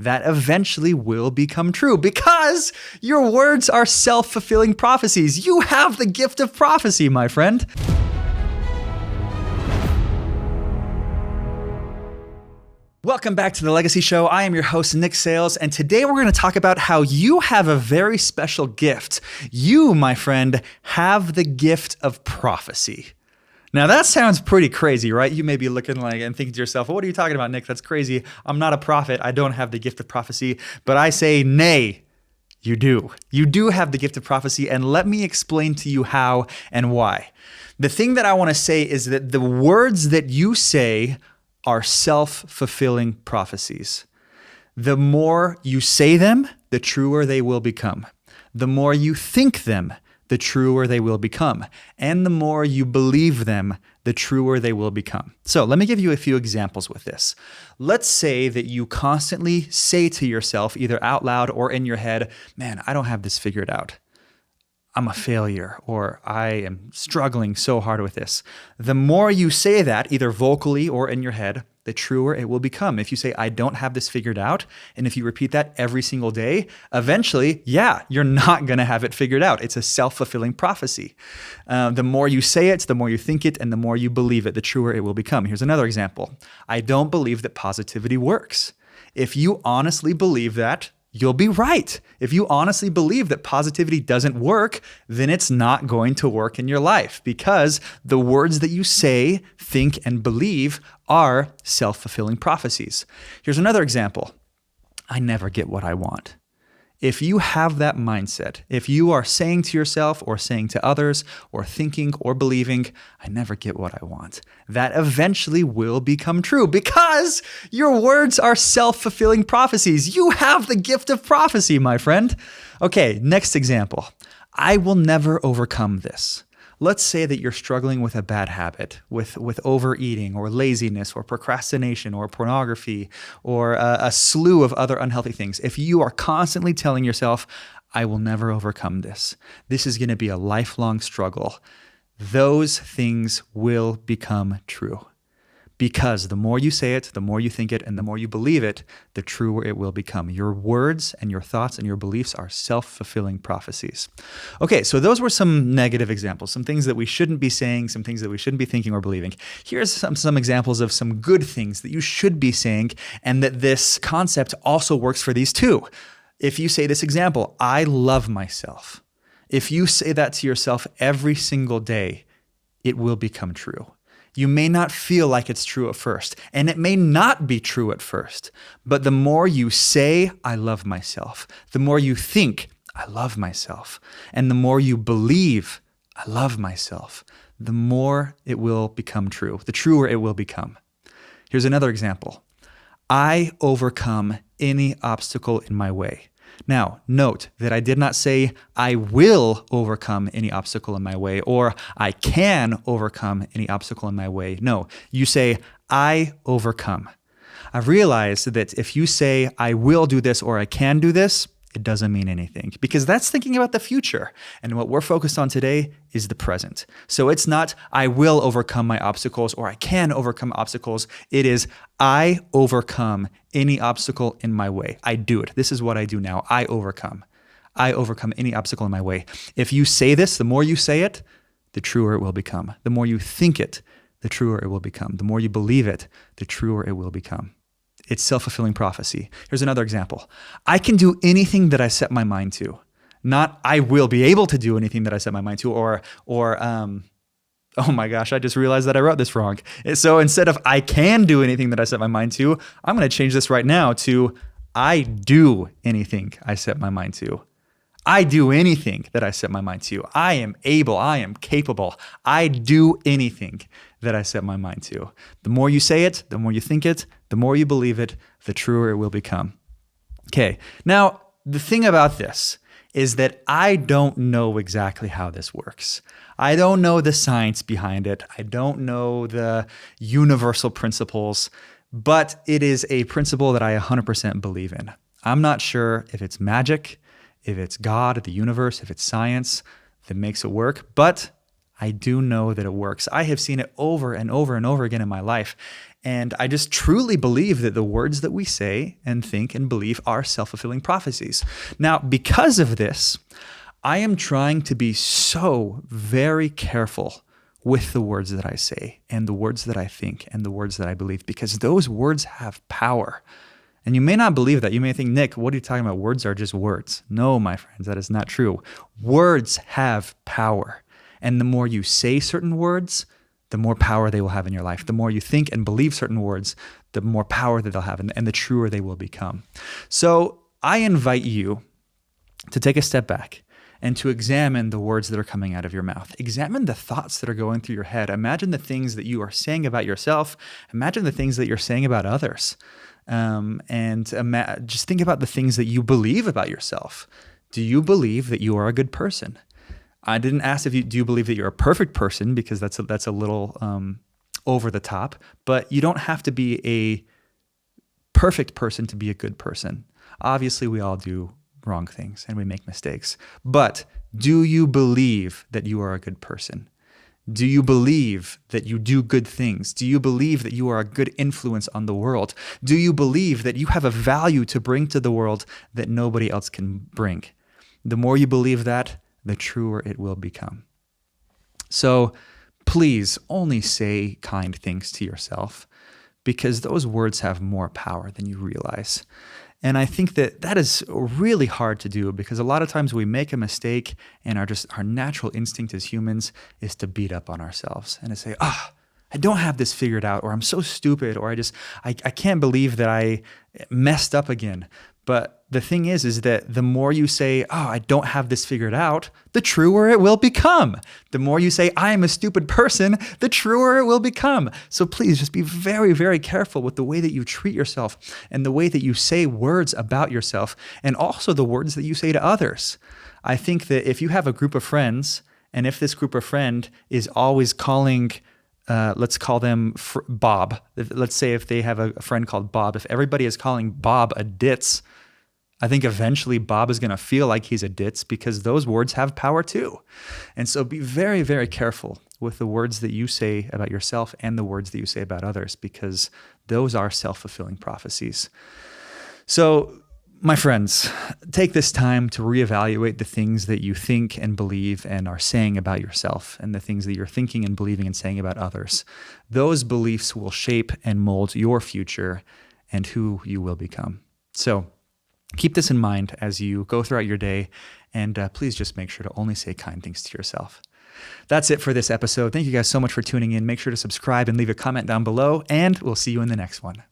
that eventually will become true because your words are self-fulfilling prophecies. You have the gift of prophecy, my friend. Welcome back to The Legacy Show. I am your host, Nick Sales, and today we're going to talk about how you have a very special gift. You, my friend, have the gift of prophecy. Now that sounds pretty crazy, right? You may be looking and thinking to yourself, well, what are you talking about, Nick? That's crazy. I'm not a prophet. I don't have the gift of prophecy. But I say, nay, you do. You do have the gift of prophecy, and let me explain to you how and why. The thing that I want to say is that the words that you say are self-fulfilling prophecies. The more you say them, the truer they will become. The more you think them, the truer they will become. And the more you believe them, the truer they will become. So let me give you a few examples with this. Let's say that you constantly say to yourself, either out loud or in your head, man, I don't have this figured out. I'm a failure, or I am struggling so hard with this. The more you say that, either vocally or in your head, the truer it will become. If you say, I don't have this figured out, and if you repeat that every single day, eventually, you're not going to have it figured out. It's a self-fulfilling prophecy. The more you say it, the more you think it, and the more you believe it, the truer it will become. Here's another example. I don't believe that positivity works. If you honestly believe that, you'll be right. If you honestly believe that positivity doesn't work, then it's not going to work in your life because the words that you say, think, and believe are self-fulfilling prophecies. Here's another example. I never get what I want. If you have that mindset, if you are saying to yourself or saying to others or thinking or believing, I never get what I want, that eventually will become true because your words are self-fulfilling prophecies. You have the gift of prophecy, my friend. Okay, next example. I will never overcome this. Let's say that you're struggling with a bad habit, with overeating or laziness or procrastination or pornography or a slew of other unhealthy things. If you are constantly telling yourself, I will never overcome this, this is going to be a lifelong struggle, those things will become true. Because the more you say it, the more you think it, and the more you believe it, the truer it will become. Your words and your thoughts and your beliefs are self-fulfilling prophecies. Okay, so those were some negative examples, some things that we shouldn't be saying, some things that we shouldn't be thinking or believing. Here's some examples of some good things that you should be saying, and that this concept also works for these too. If you say this example, I love myself. If you say that to yourself every single day, it will become true. You may not feel like it's true at first, and it may not be true at first, but the more you say, I love myself, the more you think, I love myself, and the more you believe, I love myself, the more it will become true, the truer it will become. Here's another example. I overcome any obstacle in my way. Now, note that I did not say I will overcome any obstacle in my way or I can overcome any obstacle in my way. No, you say I overcome. I've realized that if you say I will do this or I can do this, it doesn't mean anything because that's thinking about the future. And what we're focused on today is the present. So it's not I will overcome my obstacles or I can overcome obstacles. It is I overcome any obstacle in my way. I do it. This is what I do now. I overcome. I overcome any obstacle in my way. If you say this, the more you say it, the truer it will become. The more you think it, the truer it will become. The more you believe it, the truer it will become. It's self-fulfilling prophecy. Here's another example. I can do anything that I set my mind to. Not I will be able to do anything that I set my mind to or oh my gosh, I just realized that I wrote this wrong. So instead of I can do anything that I set my mind to, I'm going to change this right now to I do anything I set my mind to. I do anything that I set my mind to. I am able, I am capable. I do anything that I set my mind to. The more you say it, the more you think it, the more you believe it, the truer it will become. Okay, now the thing about this is that I don't know exactly how this works. I don't know the science behind it. I don't know the universal principles, but it is a principle that I 100% believe in. I'm not sure if it's magic, if it's God, the universe, if it's science that makes it work, but I do know that it works. I have seen it over and over and over again in my life. And I just truly believe that the words that we say and think and believe are self-fulfilling prophecies. Now, because of this, I am trying to be so very careful with the words that I say and the words that I think and the words that I believe, because those words have power. And you may not believe that. You may think, Nick, what are you talking about? Words are just words. No, my friends, that is not true. Words have power. And the more you say certain words, the more power they will have in your life. The more you think and believe certain words, the more power that they'll have and the truer they will become. So I invite you to take a step back and to examine the words that are coming out of your mouth. Examine the thoughts that are going through your head. Imagine the things that you are saying about yourself. Imagine the things that you're saying about others. Just think about the things that you believe about yourself. Do you believe that you are a good person? I didn't ask do you believe that you're a perfect person, because that's a little over the top, but you don't have to be a perfect person to be a good person. Obviously, we all do wrong things and we make mistakes, but do you believe that you are a good person? Do you believe that you do good things? Do you believe that you are a good influence on the world? Do you believe that you have a value to bring to the world that nobody else can bring? The more you believe that, the truer it will become. So please only say kind things to yourself, because those words have more power than you realize. And I think that is really hard to do, because a lot of times we make a mistake and our natural instinct as humans is to beat up on ourselves and to say, I don't have this figured out, or I'm so stupid, or I can't believe that I messed up again. But the thing is that the more you say, I don't have this figured out, the truer it will become. The more you say, I am a stupid person, the truer it will become. So please just be very, very careful with the way that you treat yourself and the way that you say words about yourself, and also the words that you say to others. I think that if you have a group of friends, and if this group of friend is always calling, let's call them Bob. Let's say if they have a friend called Bob, if everybody is calling Bob a ditz, I think eventually Bob is going to feel like he's a ditz, because those words have power too. And so be very, very careful with the words that you say about yourself and the words that you say about others, because those are self-fulfilling prophecies. So, my friends, take this time to reevaluate the things that you think and believe and are saying about yourself, and the things that you're thinking and believing and saying about others. Those beliefs will shape and mold your future and who you will become. So keep this in mind as you go throughout your day, and please just make sure to only say kind things to yourself. That's it for this episode. Thank you guys so much for tuning in. Make sure to subscribe and leave a comment down below, and we'll see you in the next one.